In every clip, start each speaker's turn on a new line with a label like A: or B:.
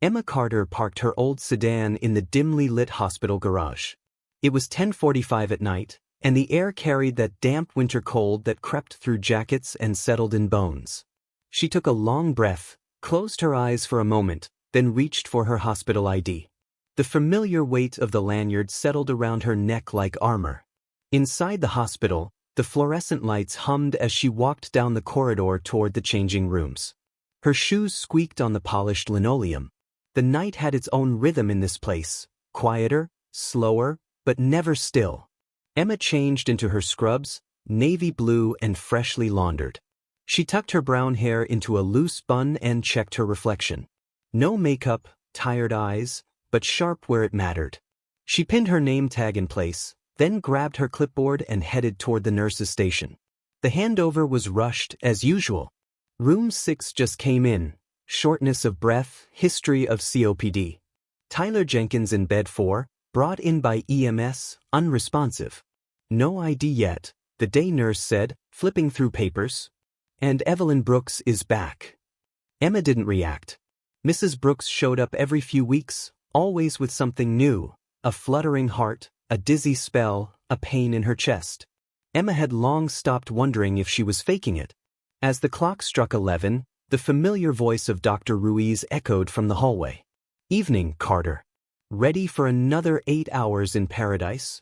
A: Emma Carter parked her old sedan in the dimly lit hospital garage. It was 10:45 at night, and the air carried that damp winter cold that crept through jackets and settled in bones. She took a long breath, closed her eyes for a moment, then reached for her hospital ID. The familiar weight of the lanyard settled around her neck like armor. Inside the hospital, the fluorescent lights hummed as she walked down the corridor toward the changing rooms. Her shoes squeaked on the polished linoleum. The night had its own rhythm in this place, quieter, slower, but never still. Emma changed into her scrubs, navy blue and freshly laundered. She tucked her brown hair into a loose bun and checked her reflection. No makeup, tired eyes, but sharp where it mattered. She pinned her name tag in place, then grabbed her clipboard and headed toward the nurse's station. The handover was rushed as usual. Room 6 just came in. Shortness of breath, history of COPD. Tyler Jenkins in bed 4, brought in by EMS, unresponsive. No ID yet, the day nurse said, flipping through papers. And Evelyn Brooks is back. Emma didn't react. Mrs. Brooks showed up every few weeks, always with something new, a fluttering heart, a dizzy spell, a pain in her chest. Emma had long stopped wondering if she was faking it. As the clock struck 11, the familiar voice of Dr. Ruiz echoed from the hallway. "Evening, Carter. Ready for another 8 hours in paradise?"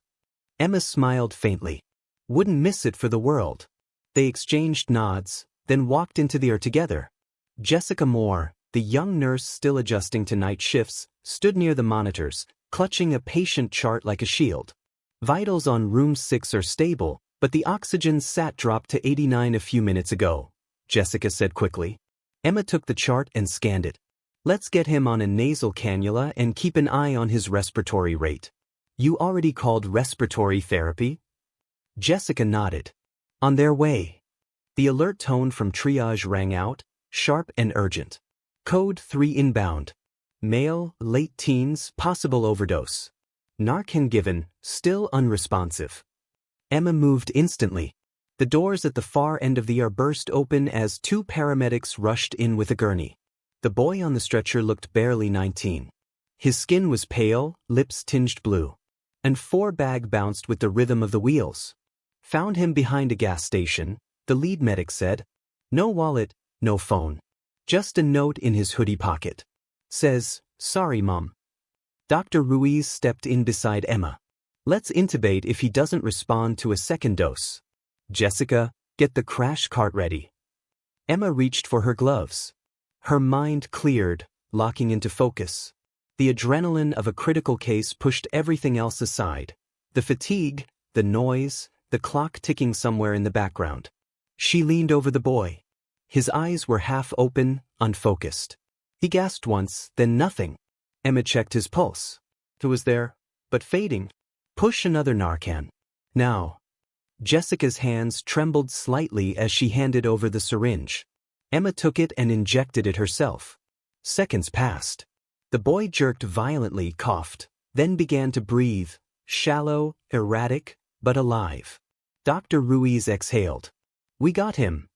A: Emma smiled faintly. Wouldn't miss it for the world. They exchanged nods, then walked into the ER together. Jessica Moore, the young nurse still adjusting to night shifts, stood near the monitors, clutching a patient chart like a shield. "Vitals on room 6 are stable, but the oxygen sat dropped to 89 a few minutes ago," Jessica said quickly. Emma took the chart and scanned it. "Let's get him on a nasal cannula and keep an eye on his respiratory rate." "You already called respiratory therapy?" Jessica nodded. "On their way." The alert tone from triage rang out, sharp and urgent. "Code 3 inbound. Male, late teens, possible overdose. Narcan given, still unresponsive." Emma moved instantly. The doors at the far end of the ER burst open as 2 paramedics rushed in with a gurney. The boy on the stretcher looked barely 19. His skin was pale, lips tinged blue. And 4 bag bounced with the rhythm of the wheels. "Found him behind a gas station," the lead medic said. "No wallet, no phone. Just a note in his hoodie pocket. Says, 'Sorry, Mom.'" Dr. Ruiz stepped in beside Emma. "Let's intubate if he doesn't respond to a second dose. Jessica, get the crash cart ready." Emma reached for her gloves. Her mind cleared, locking into focus. The adrenaline of a critical case pushed everything else aside. The fatigue, the noise, the clock ticking somewhere in the background. She leaned over the boy. His eyes were half open, unfocused. He gasped once, then nothing. Emma checked his pulse. It was there, but fading. "Push another Narcan. Now." Jessica's hands trembled slightly as she handed over the syringe. Emma took it and injected it herself. Seconds passed. The boy jerked violently, coughed, then began to breathe, shallow, erratic, but alive. Dr. Ruiz exhaled. "We got him."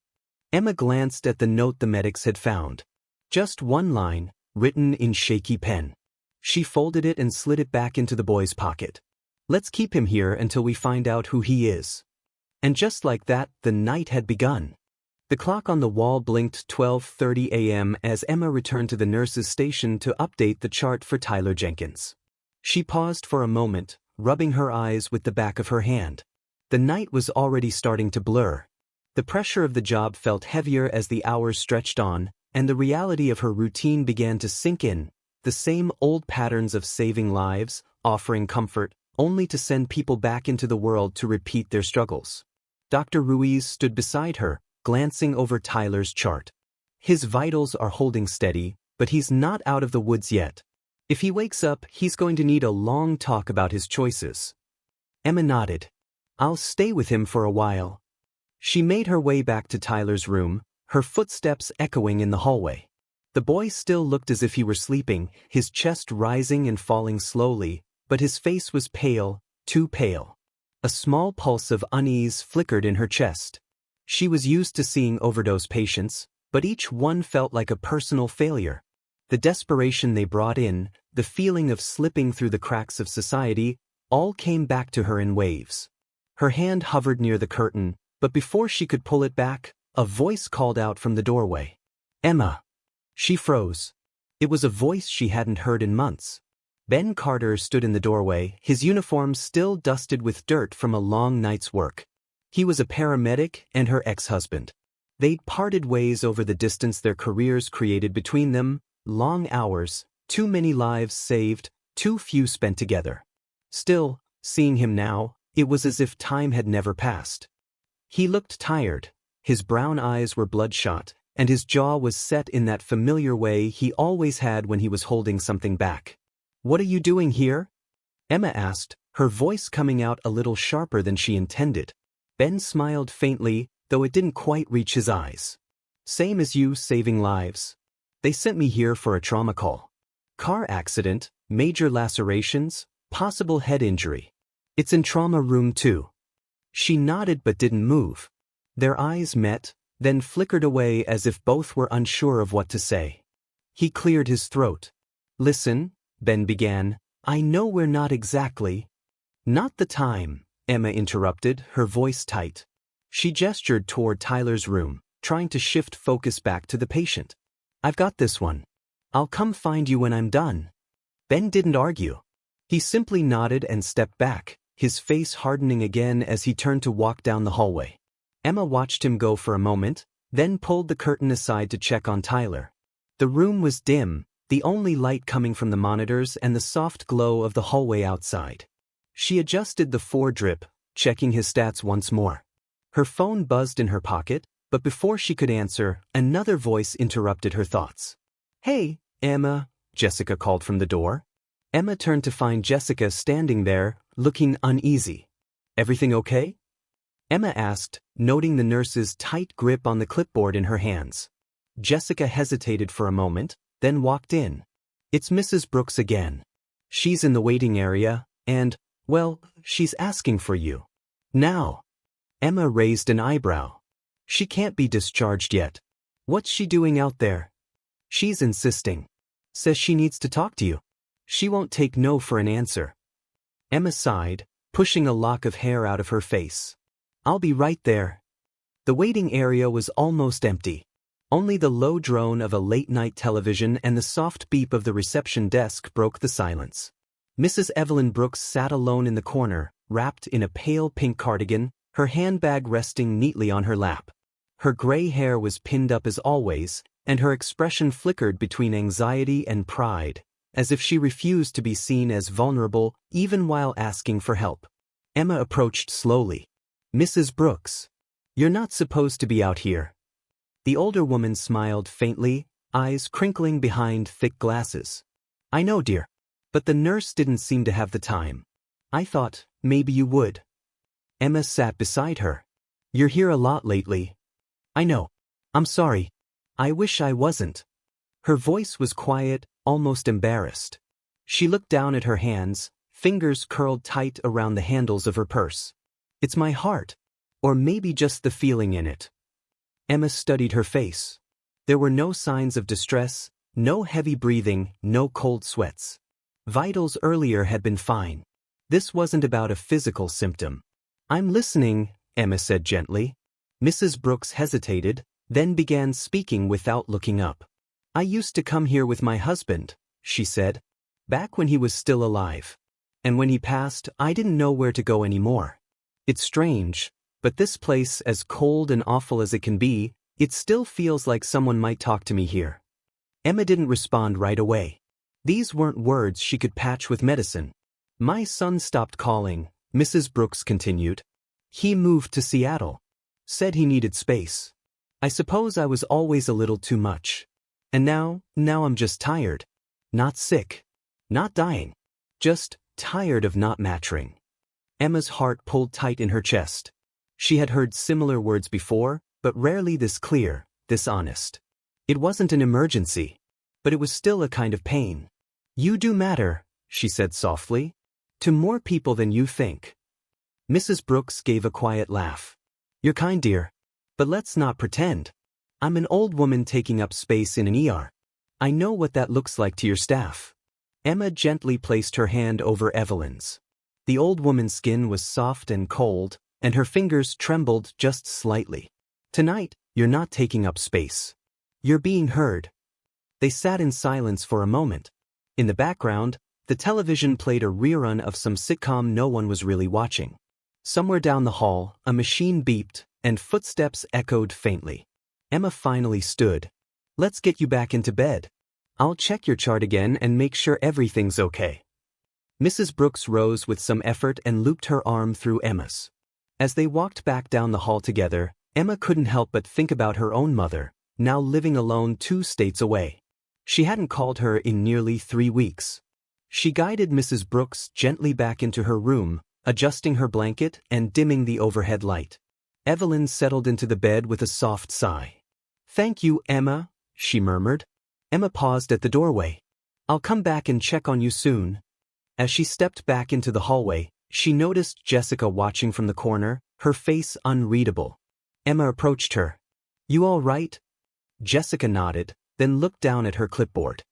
A: Emma glanced at the note the medics had found. Just one line, written in shaky pen. She folded it and slid it back into the boy's pocket. "Let's keep him here until we find out who he is." And just like that, the night had begun. The clock on the wall blinked 12:30 a.m. as Emma returned to the nurse's station to update the chart for Tyler Jenkins. She paused for a moment, rubbing her eyes with the back of her hand. The night was already starting to blur. The pressure of the job felt heavier as the hours stretched on, and the reality of her routine began to sink in, the same old patterns of saving lives, offering comfort, only to send people back into the world to repeat their struggles. Dr. Ruiz stood beside her, glancing over Tyler's chart. His vitals are holding steady, but he's not out of the woods yet. If he wakes up, he's going to need a long talk about his choices. Emma nodded. "I'll stay with him for a while." She made her way back to Tyler's room, her footsteps echoing in the hallway. The boy still looked as if he were sleeping, his chest rising and falling slowly, but his face was pale, too pale. A small pulse of unease flickered in her chest. She was used to seeing overdose patients, but each one felt like a personal failure. The desperation they brought in, the feeling of slipping through the cracks of society, all came back to her in waves. Her hand hovered near the curtain, but before she could pull it back, a voice called out from the doorway. "Emma." She froze. It was a voice she hadn't heard in months. Ben Carter stood in the doorway, his uniform still dusted with dirt from a long night's work. He was a paramedic and her ex-husband. They'd parted ways over the distance their careers created between them, long hours, too many lives saved, too few spent together. Still, seeing him now, it was as if time had never passed. He looked tired, his brown eyes were bloodshot, and his jaw was set in that familiar way he always had when he was holding something back. "What are you doing here?" Emma asked, her voice coming out a little sharper than she intended. Ben smiled faintly, though it didn't quite reach his eyes. "Same as you, saving lives. They sent me here for a trauma call. Car accident, major lacerations, possible head injury. It's in trauma room 2. She nodded but didn't move. Their eyes met, then flickered away as if both were unsure of what to say. He cleared his throat. "Listen," Ben began, "I know we're not exactly—" "Not the time," Emma interrupted, her voice tight. She gestured toward Tyler's room, trying to shift focus back to the patient. "I've got this one. I'll come find you when I'm done." Ben didn't argue. He simply nodded and stepped back, his face hardening again as he turned to walk down the hallway. Emma watched him go for a moment, then pulled the curtain aside to check on Tyler. The room was dim, the only light coming from the monitors and the soft glow of the hallway outside. She adjusted the 4-drip, checking his stats once more. Her phone buzzed in her pocket, but before she could answer, another voice interrupted her thoughts. "Hey, Emma," Jessica called from the door. Emma turned to find Jessica standing there, looking uneasy. "Everything okay?" Emma asked, noting the nurse's tight grip on the clipboard in her hands. Jessica hesitated for a moment, then walked in. "It's Mrs. Brooks again. She's in the waiting area, and, well, she's asking for you. Now." Emma raised an eyebrow. "She can't be discharged yet. What's she doing out there?" "She's insisting. Says she needs to talk to you. She won't take no for an answer." Emma sighed, pushing a lock of hair out of her face. "I'll be right there." The waiting area was almost empty. Only the low drone of a late-night television and the soft beep of the reception desk broke the silence. Mrs. Evelyn Brooks sat alone in the corner, wrapped in a pale pink cardigan, her handbag resting neatly on her lap. Her gray hair was pinned up as always, and her expression flickered between anxiety and pride, as if she refused to be seen as vulnerable even while asking for help. Emma approached slowly. "Mrs. Brooks, you're not supposed to be out here." The older woman smiled faintly, eyes crinkling behind thick glasses. "I know, dear. But the nurse didn't seem to have the time. I thought, maybe you would." Emma sat beside her. "You're here a lot lately." "I know. I'm sorry. I wish I wasn't." Her voice was quiet, almost embarrassed. She looked down at her hands, fingers curled tight around the handles of her purse. "It's my heart. Or maybe just the feeling in it." Emma studied her face. There were no signs of distress, no heavy breathing, no cold sweats. Vitals earlier had been fine. This wasn't about a physical symptom. "I'm listening," Emma said gently. Mrs. Brooks hesitated, then began speaking without looking up. "I used to come here with my husband," she said, "back when he was still alive. And when he passed, I didn't know where to go anymore. It's strange, but this place, as cold and awful as it can be, it still feels like someone might talk to me here." Emma didn't respond right away. These weren't words she could patch with medicine. "My son stopped calling," Mrs. Brooks continued. "He moved to Seattle. Said he needed space. I suppose I was always a little too much. And now I'm just tired. Not sick. Not dying. Just tired of not mattering." Emma's heart pulled tight in her chest. She had heard similar words before, but rarely this clear, this honest. It wasn't an emergency, but it was still a kind of pain. "You do matter," she said softly. "To more people than you think." Mrs. Brooks gave a quiet laugh. "You're kind, dear. But let's not pretend. I'm an old woman taking up space in an ER. I know what that looks like to your staff. Emma gently placed her hand over Evelyn's. The old woman's skin was soft and cold, and her fingers trembled just slightly. Tonight, you're not taking up space. You're being heard. They sat in silence for a moment. In the background, the television played a rerun of some sitcom no one was really watching. Somewhere down the hall, a machine beeped, and footsteps echoed faintly. Emma finally stood. Let's get you back into bed. I'll check your chart again and make sure everything's okay. Mrs. Brooks rose with some effort and looped her arm through Emma's. As they walked back down the hall together, Emma couldn't help but think about her own mother, now living alone 2 states away. She hadn't called her in nearly 3 weeks. She guided Mrs. Brooks gently back into her room, adjusting her blanket and dimming the overhead light. Evelyn settled into the bed with a soft sigh. Thank you, Emma, she murmured. Emma paused at the doorway. I'll come back and check on you soon. As she stepped back into the hallway, she noticed Jessica watching from the corner, her face unreadable. Emma approached her. You all right? Jessica nodded, then looked down at her clipboard.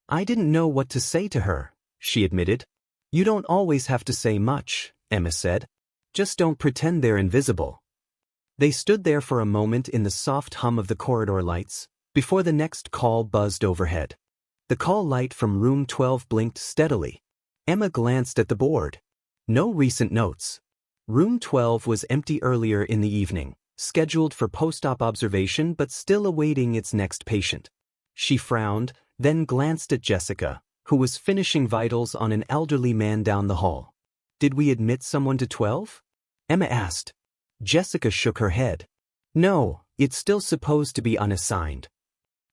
A: I didn't know what to say to her, she admitted. You don't always have to say much, Emma said. Just don't pretend they're invisible. They stood there for a moment in the soft hum of the corridor lights, before the next call buzzed overhead. The call light from room 12 blinked steadily. Emma glanced at the board. No recent notes. Room 12 was empty earlier in the evening, scheduled for post-op observation but still awaiting its next patient. She frowned, then glanced at Jessica, who was finishing vitals on an elderly man down the hall. Did we admit someone to 12? Emma asked. Jessica shook her head. No, it's still supposed to be unassigned.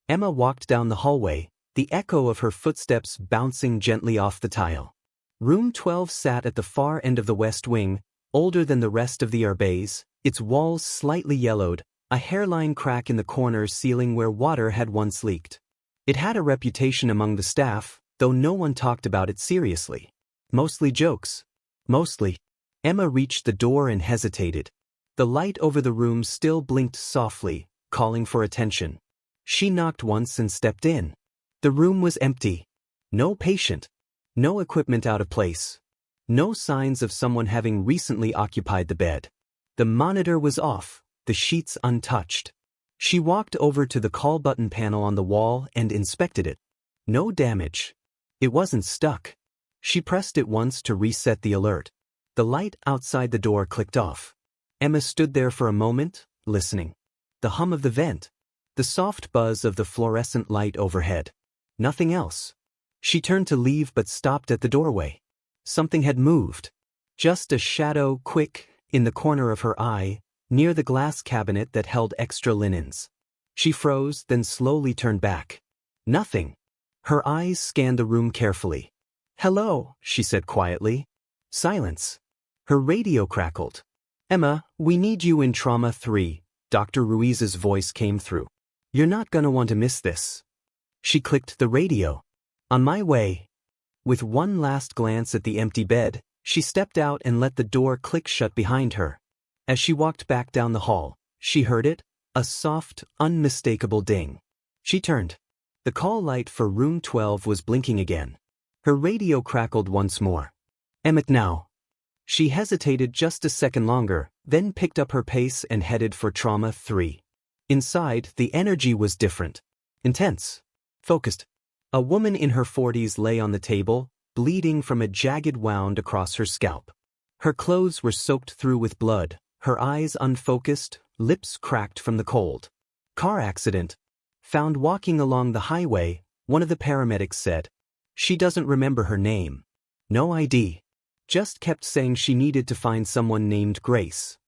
A: Emma walked down the hallway, the echo of her footsteps bouncing gently off the tile. Room 12 sat at the far end of the west wing, older than the rest of the Arbets, its walls slightly yellowed, a hairline crack in the corner ceiling where water had once leaked. It had a reputation among the staff, though no one talked about it seriously. Mostly jokes. Mostly. Emma reached the door and hesitated. The light over the room still blinked softly, calling for attention. She knocked once and stepped in. The room was empty. No patient. No equipment out of place. No signs of someone having recently occupied the bed. The monitor was off, the sheets untouched. She walked over to the call button panel on the wall and inspected it. No damage. It wasn't stuck. She pressed it once to reset the alert. The light outside the door clicked off. Emma stood there for a moment, listening. The hum of the vent. The soft buzz of the fluorescent light overhead. Nothing else. She turned to leave but stopped at the doorway. Something had moved. Just a shadow, quick, in the corner of her eye, near the glass cabinet that held extra linens. She froze, then slowly turned back. Nothing. Her eyes scanned the room carefully. Hello, she said quietly. Silence. Her radio crackled. Emma, we need you in Trauma 3, Dr. Ruiz's voice came through. You're not gonna want to miss this. She clicked the radio. On my way. With one last glance at the empty bed, she stepped out and let the door click shut behind her. As she walked back down the hall, she heard it, a soft, unmistakable ding. She turned. The call light for room 12 was blinking again. Her radio crackled once more. Emmett now. She hesitated just a second longer, then picked up her pace and headed for Trauma 3. Inside, the energy was different. Intense. Focused. A woman in her 40s lay on the table, bleeding from a jagged wound across her scalp. Her clothes were soaked through with blood, her eyes unfocused, lips cracked from the cold. Car accident. Found walking along the highway, one of the paramedics said. She doesn't remember her name. No ID. Just kept saying she needed to find someone named Grace.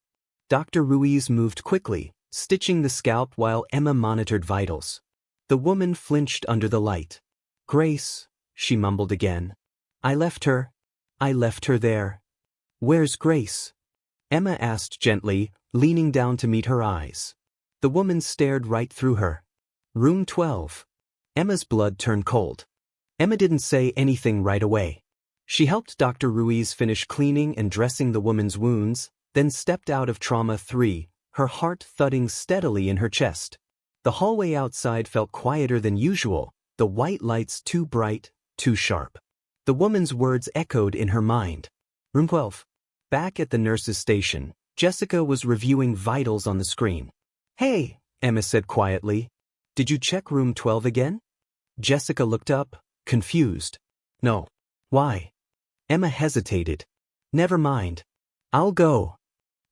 A: Dr. Ruiz moved quickly, stitching the scalp while Emma monitored vitals. The woman flinched under the light. Grace, she mumbled again. I left her there. Where's Grace? Emma asked gently, leaning down to meet her eyes. The woman stared right through her. Room 12. Emma's blood turned cold. Emma didn't say anything right away. She helped Dr. Ruiz finish cleaning and dressing the woman's wounds, then stepped out of Trauma 3, her heart thudding steadily in her chest. The hallway outside felt quieter than usual, The white lights too bright, too sharp. The woman's words echoed in her mind. Room 12. Back at the nurse's station, Jessica was reviewing vitals on the screen. Hey, Emma said quietly. Did you check room 12 again? Jessica looked up, confused. No. Why? Emma hesitated. Never mind. I'll go.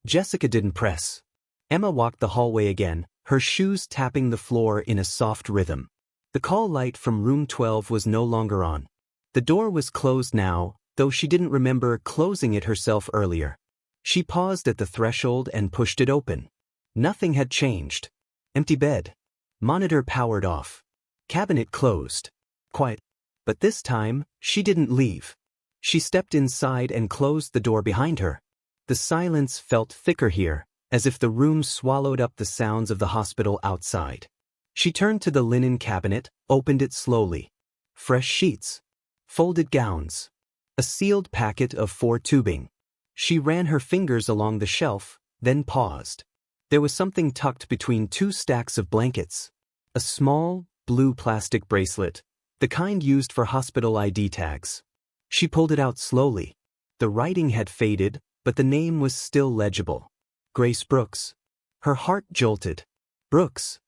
A: Jessica didn't press. Emma walked the hallway again, her shoes tapping the floor in a soft rhythm. The call light from room 12 was no longer on. The door was closed now, though she didn't remember closing it herself earlier. She paused at the threshold and pushed it open. Nothing had changed. Empty bed. Monitor powered off. Cabinet closed. Quiet. But this time, she didn't leave. She stepped inside and closed the door behind her. The silence felt thicker here, as if the room swallowed up the sounds of the hospital outside. She turned to the linen cabinet, opened it slowly. Fresh sheets. Folded gowns. A sealed packet of 4 tubing. She ran her fingers along the shelf, then paused. There was something tucked between 2 stacks of blankets. A small, blue plastic bracelet, the kind used for hospital ID tags. She pulled it out slowly. The writing had faded, but the name was still legible. Grace Brooks. Her heart jolted. Brooks.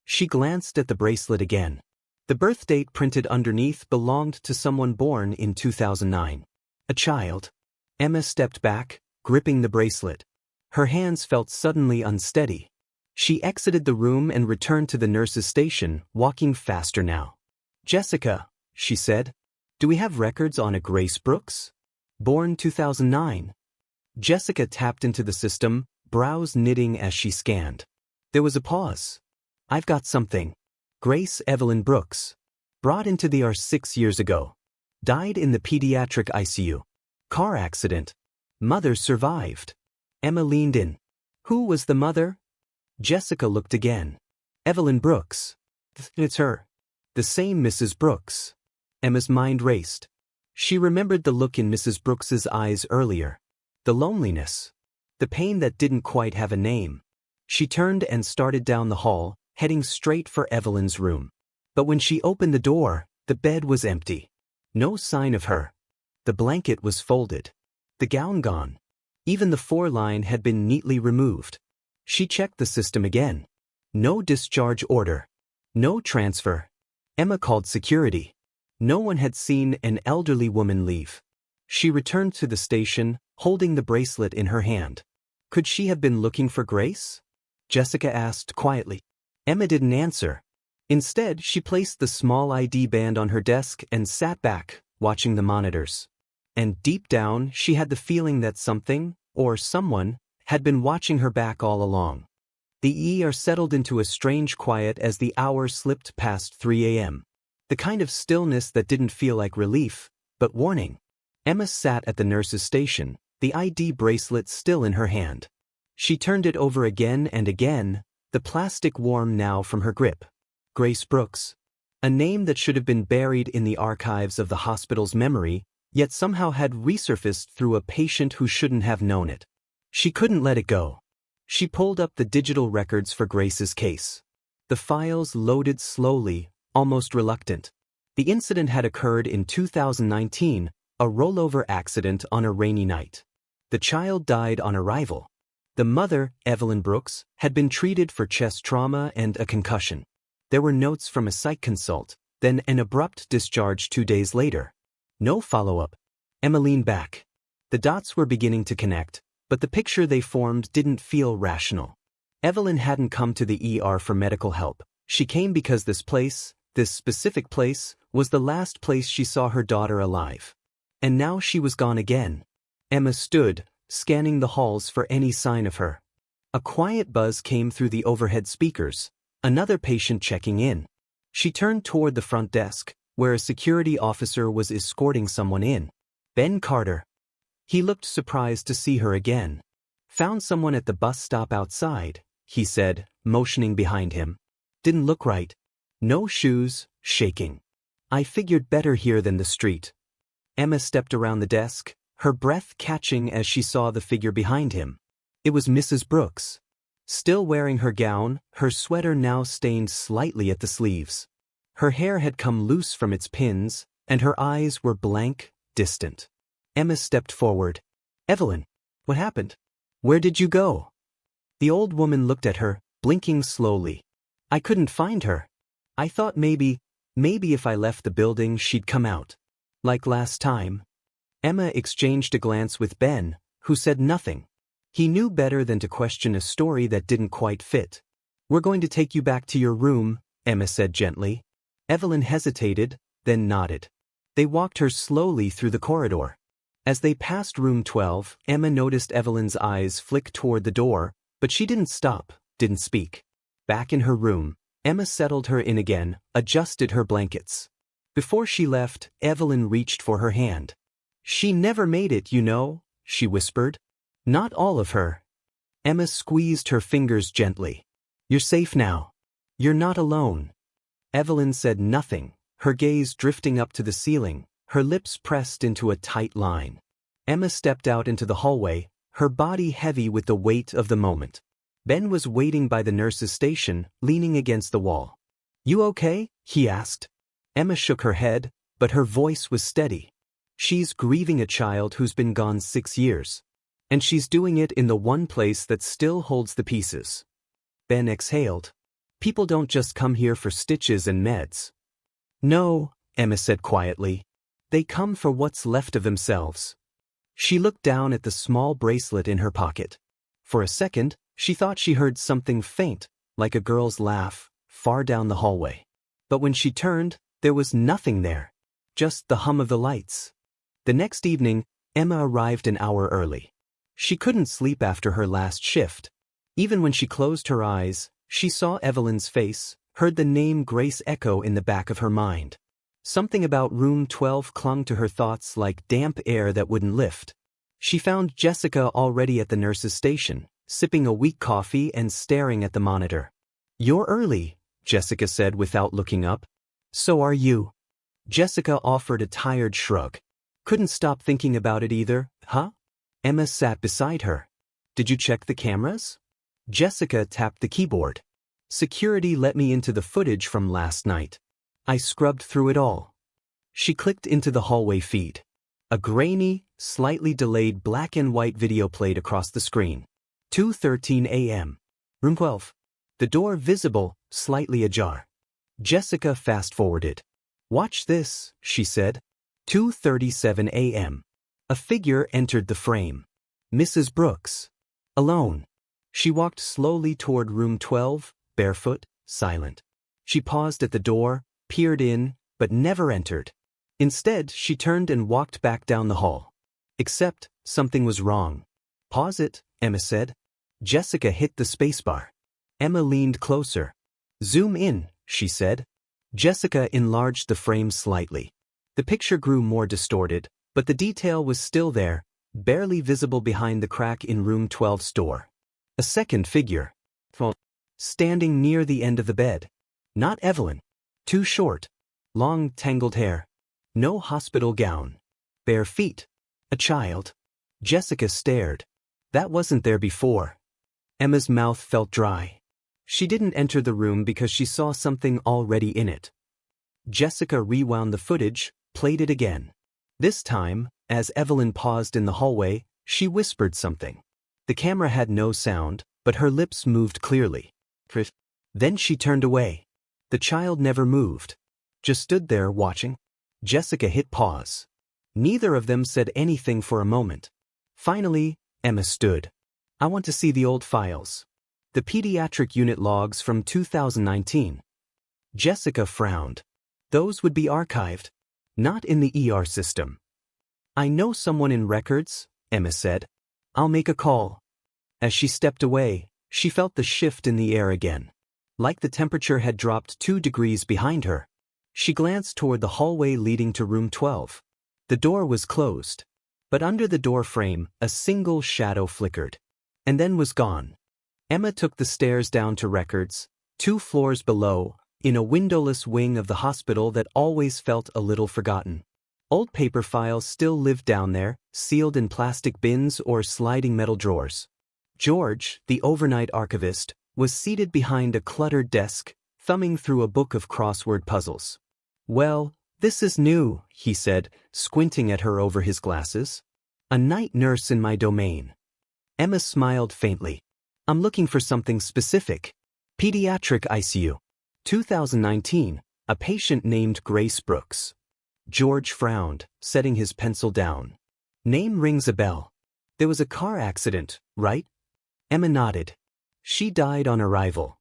A: She glanced at the bracelet again. The birth date printed underneath belonged to someone born in 2009. A child. Emma stepped back, gripping the bracelet. Her hands felt suddenly unsteady. She exited the room and returned to the nurse's station, walking faster now. Jessica, she said. Do we have records on a Grace Brooks? Born 2009. Jessica tapped into the system, brows knitting as she scanned. There was a pause. I've got something. Grace Evelyn Brooks. Brought into the ER 6 years ago. Died in the pediatric ICU. Car accident. Mother survived. Emma leaned in. Who was the mother? Jessica looked again. Evelyn Brooks. It's her. The same Mrs. Brooks. Emma's mind raced. She remembered the look in Mrs. Brooks's eyes earlier. The loneliness. The pain that didn't quite have a name. She turned and started down the hall, heading straight for Evelyn's room. But when she opened the door, the bed was empty. No sign of her. The blanket was folded. The gown gone. Even the 4-line had been neatly removed. She checked the system again. No discharge order. No transfer. Emma called security. No one had seen an elderly woman leave. She returned to the station, holding the bracelet in her hand. Could she have been looking for Grace? Jessica asked quietly. Emma didn't answer. Instead, she placed the small ID band on her desk and sat back, watching the monitors. And deep down, she had the feeling that something, or someone, had been watching her back all along. The ER settled into a strange quiet as the hour slipped past 3 a.m. The kind of stillness that didn't feel like relief, but warning. Emma sat at the nurse's station, the ID bracelet still in her hand. She turned it over again and again, the plastic warm now from her grip. Grace Brooks. A name that should have been buried in the archives of the hospital's memory, yet somehow had resurfaced through a patient who shouldn't have known it. She couldn't let it go. She pulled up the digital records for Grace's case. The files loaded slowly, almost reluctant. The incident had occurred in 2019, a rollover accident on a rainy night. The child died on arrival. The mother, Evelyn Brooks, had been treated for chest trauma and a concussion. There were notes from a psych consult, then an abrupt discharge 2 days later. No follow-up. Emma leaned back. The dots were beginning to connect, but the picture they formed didn't feel rational. Evelyn hadn't come to the ER for medical help. She came because this specific place, was the last place she saw her daughter alive. And now she was gone again. Emma stood, scanning the halls for any sign of her. A quiet buzz came through the overhead speakers, another patient checking in. She turned toward the front desk, where a security officer was escorting someone in. Ben Carter. He looked surprised to see her again. Found someone at the bus stop outside, he said, motioning behind him. Didn't look right. No shoes, shaking. I figured better here than the street. Emma stepped around the desk, her breath catching as she saw the figure behind him. It was Mrs. Brooks. Still wearing her gown, her sweater now stained slightly at the sleeves. Her hair had come loose from its pins, and her eyes were blank, distant. Emma stepped forward. "Evelyn, what happened? Where did you go?" The old woman looked at her, blinking slowly. "I couldn't find her. I thought maybe if I left the building she'd come out. Like last time." Emma exchanged a glance with Ben, who said nothing. He knew better than to question a story that didn't quite fit. "We're going to take you back to your room," Emma said gently. Evelyn hesitated, then nodded. They walked her slowly through the corridor. As they passed room 12, Emma noticed Evelyn's eyes flick toward the door, but she didn't stop, didn't speak. Back in her room, Emma settled her in again, adjusted her blankets. Before she left, Evelyn reached for her hand. "She never made it, you know," she whispered. "Not all of her." Emma squeezed her fingers gently. "You're safe now. You're not alone." Evelyn said nothing, her gaze drifting up to the ceiling, her lips pressed into a tight line. Emma stepped out into the hallway, her body heavy with the weight of the moment. Ben was waiting by the nurse's station, leaning against the wall. "You okay?" he asked. Emma shook her head, but her voice was steady. "She's grieving a child who's been gone 6 years. And she's doing it in the one place that still holds the pieces." Ben exhaled. "People don't just come here for stitches and meds." "No," Emma said quietly. "They come for what's left of themselves." She looked down at the small bracelet in her pocket. For a second, she thought she heard something faint, like a girl's laugh, far down the hallway. But when she turned, there was nothing there. Just the hum of the lights. The next evening, Emma arrived an hour early. She couldn't sleep after her last shift. Even when she closed her eyes, she saw Evelyn's face, heard the name Grace echo in the back of her mind. Something about room 12 clung to her thoughts like damp air that wouldn't lift. She found Jessica already at the nurse's station, sipping a weak coffee and staring at the monitor. "You're early," Jessica said without looking up. "So are you." Jessica offered a tired shrug. "Couldn't stop thinking about it either, huh?" Emma sat beside her. "Did you check the cameras?" Jessica tapped the keyboard. "Security let me into the footage from last night. I scrubbed through it all." She clicked into the hallway feed. A grainy, slightly delayed black and white video played across the screen. 2:13 a.m. Room 12. The door visible, slightly ajar. Jessica fast-forwarded. "Watch this," she said. 2:37 a.m. A figure entered the frame. Mrs. Brooks. Alone. She walked slowly toward room 12, barefoot, silent. She paused at the door, peered in, but never entered. Instead, she turned and walked back down the hall. Except, something was wrong. "Pause it," Emma said. Jessica hit the spacebar. Emma leaned closer. "Zoom in," she said. Jessica enlarged the frame slightly. The picture grew more distorted, but the detail was still there, barely visible behind the crack in room 12's door. A second figure. Standing near the end of the bed. Not Evelyn. Too short. Long, tangled hair. No hospital gown. Bare feet. A child. Jessica stared. That wasn't there before. Emma's mouth felt dry. She didn't enter the room because she saw something already in it. Jessica rewound the footage, played it again. This time, as Evelyn paused in the hallway, she whispered something. The camera had no sound, but her lips moved clearly. Then she turned away. The child never moved. Just stood there watching. Jessica hit pause. Neither of them said anything for a moment. Finally, Emma stood. "I want to see the old files. The pediatric unit logs from 2019. Jessica frowned. "Those would be archived. Not in the ER system." "I know someone in records," Emma said. "I'll make a call." As she stepped away, she felt the shift in the air again. Like the temperature had dropped 2 degrees behind her. She glanced toward the hallway leading to room 12. The door was closed. But under the door frame, a single shadow flickered. And then was gone. Emma took the stairs down to records, 2 floors below, in a windowless wing of the hospital that always felt a little forgotten. Old paper files still lived down there, sealed in plastic bins or sliding metal drawers. George, the overnight archivist, was seated behind a cluttered desk, thumbing through a book of crossword puzzles. Well, this is new, he said, squinting at her over his glasses. A night nurse in my domain. Emma smiled faintly. I'm looking for something specific. Pediatric ICU. 2019, a patient named Grace Brooks. George frowned, setting his pencil down. Name rings a bell. There was a car accident, right? Emma nodded. She died on arrival.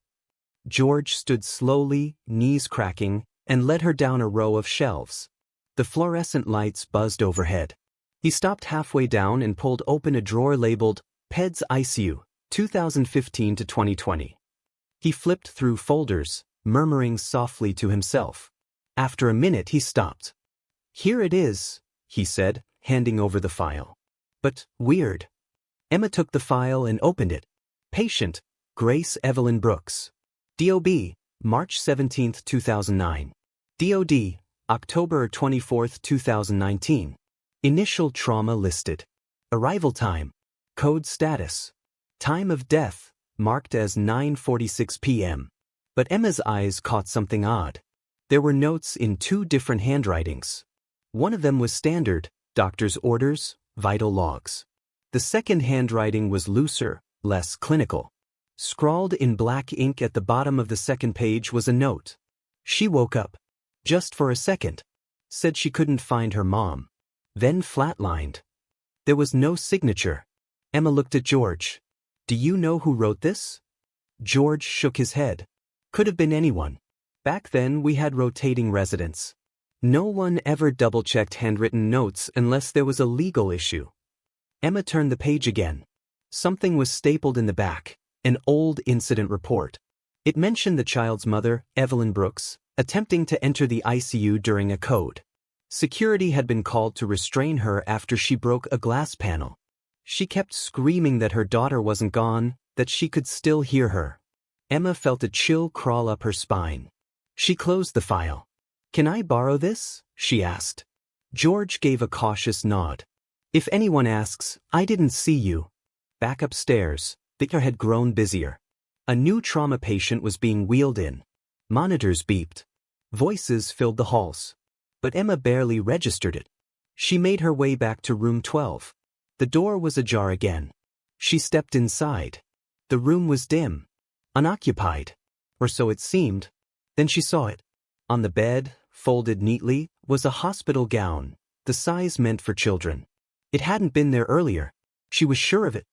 A: George stood slowly, knees cracking, and led her down a row of shelves. The fluorescent lights buzzed overhead. He stopped halfway down and pulled open a drawer labeled PEDS ICU, 2015 to 2020. He flipped through folders, murmuring softly to himself. After a minute he stopped. Here it is, he said, handing over the file. But, weird. Emma took the file and opened it. Patient, Grace Evelyn Brooks. DOB, March 17, 2009. DOD, October 24, 2019. Initial trauma listed. Arrival time. Code status. Time of death, marked as 9:46 p.m. But Emma's eyes caught something odd. There were notes in two different handwritings. One of them was standard, doctor's orders, vital logs. The second handwriting was looser, less clinical. Scrawled in black ink at the bottom of the second page was a note. She woke up. Just for a second. Said she couldn't find her mom. Then flatlined. There was no signature. Emma looked at George. Do you know who wrote this? George shook his head. Could have been anyone. Back then we had rotating residents. No one ever double-checked handwritten notes unless there was a legal issue. Emma turned the page again. Something was stapled in the back, an old incident report. It mentioned the child's mother, Evelyn Brooks, attempting to enter the ICU during a code. Security had been called to restrain her after she broke a glass panel. She kept screaming that her daughter wasn't gone, that she could still hear her. Emma felt a chill crawl up her spine. She closed the file. Can I borrow this? She asked. George gave a cautious nod. If anyone asks, I didn't see you. Back upstairs, Victor had grown busier. A new trauma patient was being wheeled in. Monitors beeped. Voices filled the halls. But Emma barely registered it. She made her way back to room 12. The door was ajar again. She stepped inside. The room was dim. Unoccupied. Or so it seemed. Then she saw it. On the bed, folded neatly, was a hospital gown, the size meant for children. It hadn't been there earlier. She was sure of it.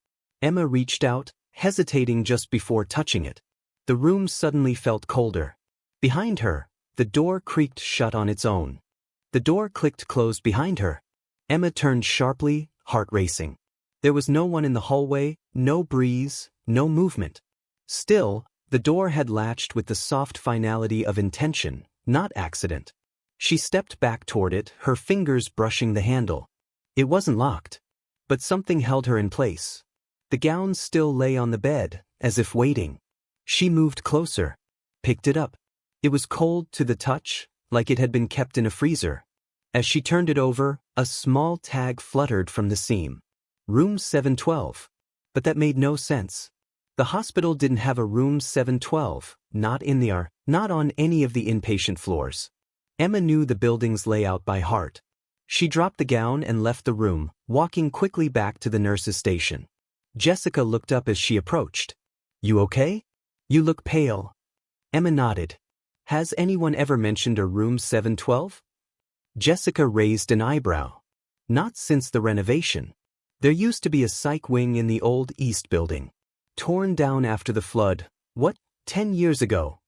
A: Emma reached out, hesitating just before touching it. The room suddenly felt colder. Behind her, the door creaked shut on its own. The door clicked closed behind her. Emma turned sharply, heart racing. There was no one in the hallway, no breeze, no movement. Still, the door had latched with the soft finality of intention, not accident. She stepped back toward it, her fingers brushing the handle. It wasn't locked. But something held her in place. The gown still lay on the bed, as if waiting. She moved closer. Picked it up. It was cold to the touch, like it had been kept in a freezer. As she turned it over, a small tag fluttered from the seam. Room 712. But that made no sense. The hospital didn't have a room 712, not in the ER, not on any of the inpatient floors. Emma knew the building's layout by heart. She dropped the gown and left the room, walking quickly back to the nurse's station. Jessica looked up as she approached. You okay? You look pale. Emma nodded. Has anyone ever mentioned a room 712? Jessica raised an eyebrow. Not since the renovation. There used to be a psych wing in the old East building. Torn down after the flood, 10 years ago?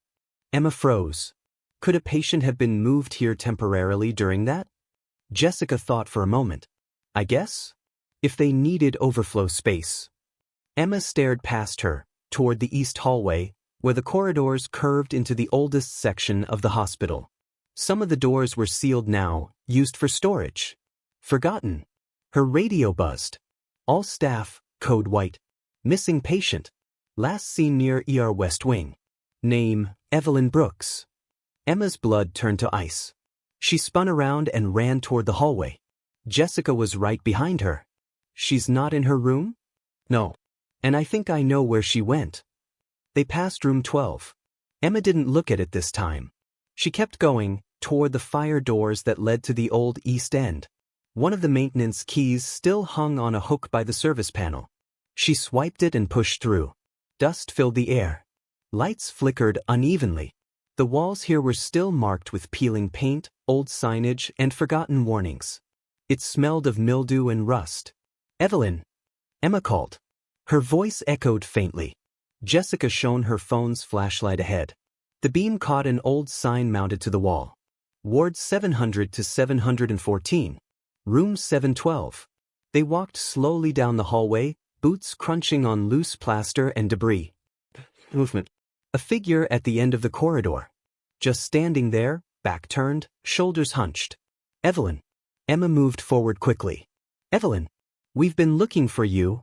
A: Emma froze. Could a patient have been moved here temporarily during that? Jessica thought for a moment. I guess? If they needed overflow space. Emma stared past her, toward the east hallway, where the corridors curved into the oldest section of the hospital. Some of the doors were sealed now, used for storage. Forgotten. Her radio buzzed. All staff, code white. Missing patient. Last seen near ER West Wing. Name, Evelyn Brooks. Emma's blood turned to ice. She spun around and ran toward the hallway. Jessica was right behind her. She's not in her room? No. And I think I know where she went. They passed room 12. Emma didn't look at it this time. She kept going, toward the fire doors that led to the old East End. One of the maintenance keys still hung on a hook by the service panel. She swiped it and pushed through. Dust filled the air. Lights flickered unevenly. The walls here were still marked with peeling paint, old signage, and forgotten warnings. It smelled of mildew and rust. "Evelyn!" Emma called. Her voice echoed faintly. Jessica shone her phone's flashlight ahead. The beam caught an old sign mounted to the wall. Ward 700 to 714. Room 712. They walked slowly down the hallway, boots crunching on loose plaster and debris. Movement. A figure at the end of the corridor. Just standing there, back turned, shoulders hunched. "Evelyn." Emma moved forward quickly. "Evelyn. We've been looking for you."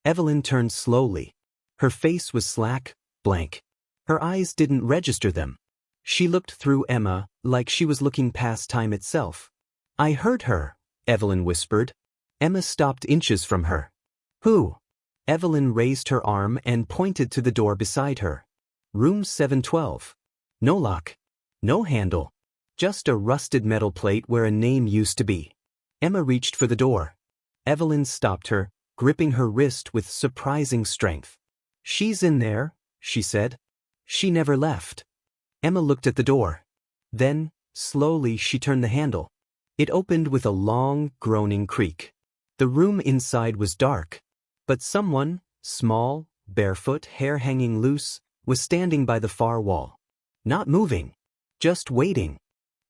A: Evelyn turned slowly. Her face was slack, blank. Her eyes didn't register them. She looked through Emma, like she was looking past time itself. "I heard her," Evelyn whispered. Emma stopped inches from her. "Who?" Evelyn raised her arm and pointed to the door beside her. "Room 712. No lock. No handle. Just a rusted metal plate where a name used to be." Emma reached for the door. Evelyn stopped her, gripping her wrist with surprising strength. "She's in there," she said. "She never left." Emma looked at the door. Then, slowly she turned the handle. It opened with a long, groaning creak. The room inside was dark. But someone, small, barefoot, hair hanging loose, was standing by the far wall. Not moving. Just waiting.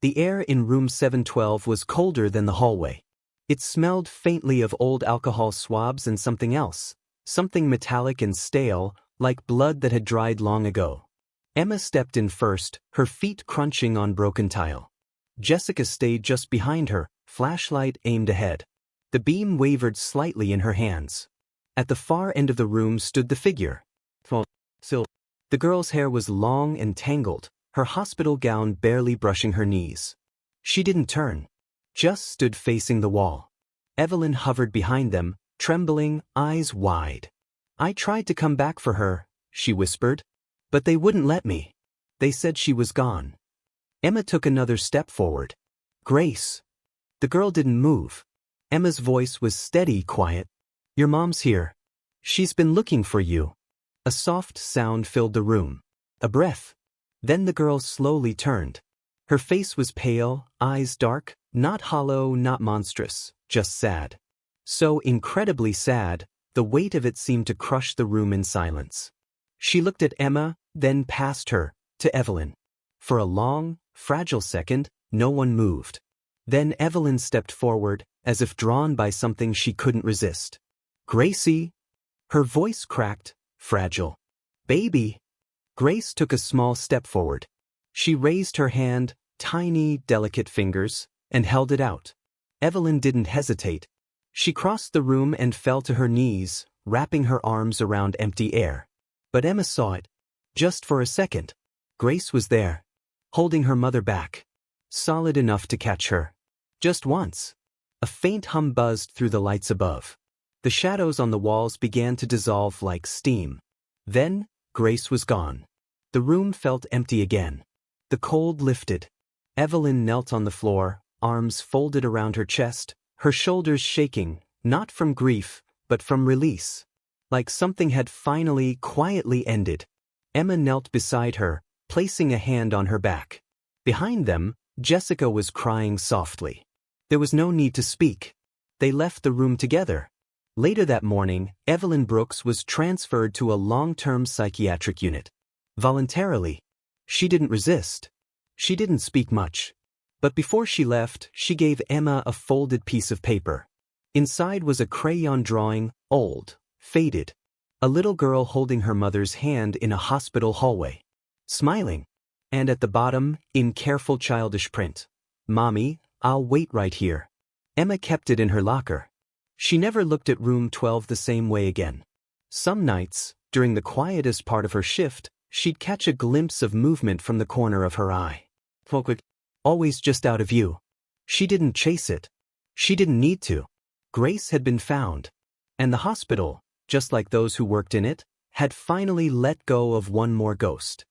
A: The air in room 712 was colder than the hallway. It smelled faintly of old alcohol swabs and something else. Something metallic and stale, like blood that had dried long ago. Emma stepped in first, her feet crunching on broken tile. Jessica stayed just behind her, flashlight aimed ahead. The beam wavered slightly in her hands. At the far end of the room stood the figure. The girl's hair was long and tangled, her hospital gown barely brushing her knees. She didn't turn. Just stood facing the wall. Evelyn hovered behind them, trembling, eyes wide. "I tried to come back for her," she whispered. "But they wouldn't let me. They said she was gone." Emma took another step forward. "Grace." The girl didn't move. Emma's voice was steady, quiet. "Your mom's here. She's been looking for you." A soft sound filled the room. A breath. Then the girl slowly turned. Her face was pale, eyes dark, not hollow, not monstrous, just sad. So incredibly sad, the weight of it seemed to crush the room in silence. She looked at Emma, then past her, to Evelyn. For a long, fragile second, no one moved. Then Evelyn stepped forward, as if drawn by something she couldn't resist. "Gracie." Her voice cracked, fragile. "Baby." Grace took a small step forward. She raised her hand, tiny, delicate fingers, and held it out. Evelyn didn't hesitate. She crossed the room and fell to her knees, wrapping her arms around empty air. But Emma saw it. Just for a second. Grace was there, holding her mother back. Solid enough to catch her. Just once. A faint hum buzzed through the lights above. The shadows on the walls began to dissolve like steam. Then, Grace was gone. The room felt empty again. The cold lifted. Evelyn knelt on the floor, arms folded around her chest, her shoulders shaking, not from grief, but from release. Like something had finally, quietly ended. Emma knelt beside her, placing a hand on her back. Behind them, Jessica was crying softly. There was no need to speak. They left the room together. Later that morning, Evelyn Brooks was transferred to a long-term psychiatric unit. Voluntarily. She didn't resist. She didn't speak much. But before she left, she gave Emma a folded piece of paper. Inside was a crayon drawing, old, faded. A little girl holding her mother's hand in a hospital hallway. Smiling. And at the bottom, in careful childish print, "Mommy, I'll wait right here." Emma kept it in her locker. She never looked at room 12 the same way again. Some nights, during the quietest part of her shift, she'd catch a glimpse of movement from the corner of her eye. Always just out of view. She didn't chase it. She didn't need to. Grace had been found. And the hospital, just like those who worked in it, had finally let go of one more ghost.